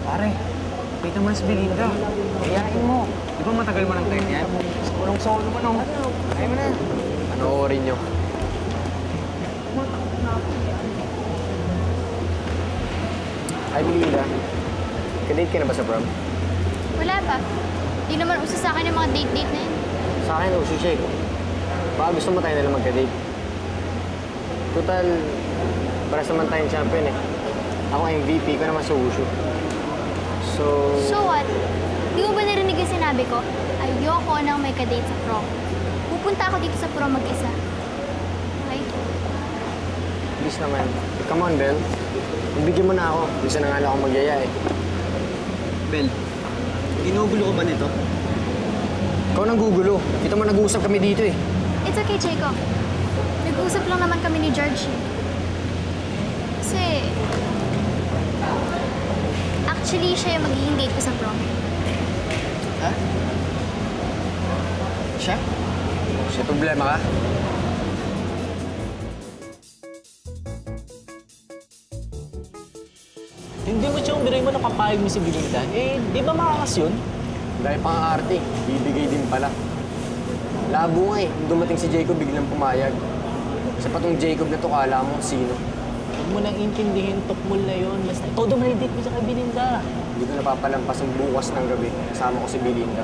Pare, kita mo na si Belinda. Kayain mo. Di ba matagal mo ng time yan? Solong-solo mo, no? Kaya mo na. Panoorin nyo. Hi, Belinda. Kadate ka na ba sa prom? Wala pa. Di naman uso sa akin yung mga date-date na yun. Sa akin, uso siya eh. Baka gusto mo tayo nalang magka-date. Total, paras naman tayong champion eh. Ako MVP, ko naman sa Wushu. So what? Di mo ba narinig yung sinabi ko? Ayoko nang may kadate sa prom. Pupunta ako dito sa prom mag-isa. Okay? Please naman. Come on, Bel. Ibigyan mo na ako. Bisa na nga lang ako magyaya eh. Bel, ginugulo ko ba nito? Ikaw nang gugulo. Kita mo nag-uusap kami dito eh. It's okay, Jacob. Nag-uusap lang naman kami ni George. Kasi... Actually, siya yung magiging date ko sa prom. Ha? Siya? Siya problema ka? Hindi mo siyang biray mo napapayag mo si Belinda. Eh, di ba makakas yun? Dahil pang-aarte, bibigay din pala. Labo nga eh. Nung dumating si Jacob, biglang pumayag. Sa patong Jacob na to, kala mo sino. Huwag mo nang intindihin, tukmol na yun. Basta todo may date mo sa kay Belinda. Hindi ko napapalampas ang bukas ng gabi. Kasama ko si Belinda.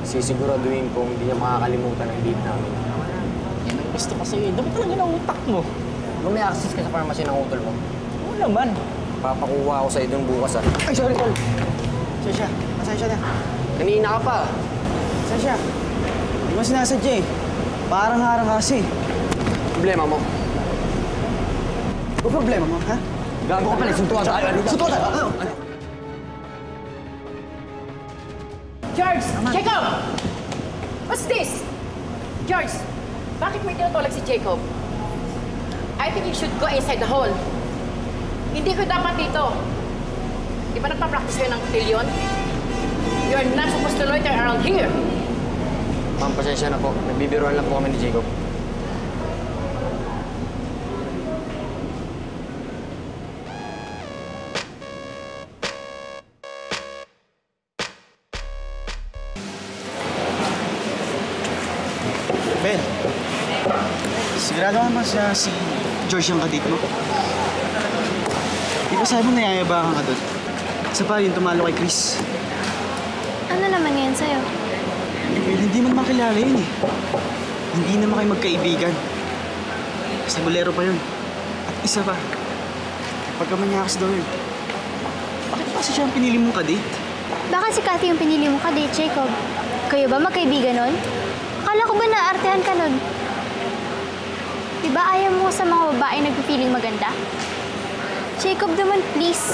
Sisiguraduhin kong hindi niya makakalimutan ang date namin. Yan ang gusto ko sa'yo. Dapat talaga na utak mo. Kung may access ka sa pharmacy ng utol mo, Oo naman. papakuha ako sa'yo doon bukas ah. Ay, sorry, Tol. Pasensya. Pasensya na. Kanina ka pa. Pasensya. Hindi mo sinasadya eh. Parang harang kasi. Problema mo. Ano problema mo, ha? Gago ka pala, suntuan tayo. Suntuan tayo! Ano? George! Jacob! What's this? George, bakit may tinutulak si Jacob? I think you should go inside the hall. Hindi ko dapat dito. Di ba nagpa-practice kayo ng cotillion? You're not supposed to loiter around here. Ma'am, pasensya na po. Nagbibiruan lang po kami ni Jacob. Ben, sigurado ka ba si George yung kadate mo? Di ba sabi mo nayayabangan ka doon? Isa pa yung tumalo kay Chris. Ano naman ngayon sa'yo? Well, hindi man makilala yun eh. Hindi naman kayo magkaibigan. Sa bolero pa yun. At isa pa, pagkamanyakas daw yun. Bakit pa kasi siya ang pinili mong kadate? Baka si Cathy yung pinili mo kadate, Jacob. Kayo ba magkaibigan nun? Akala ko ba naartehan ka nun? Diba ayaw mo sa mga babae nagpipiling maganda? Jacob naman, please.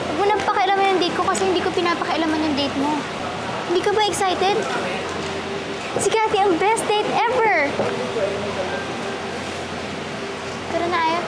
Huwag mo nang pakialaman yung date ko kasi hindi ko pinapakialaman yung date mo. Hindi ka ba excited? Si Cathy ang best date ever! Tara na, Aya.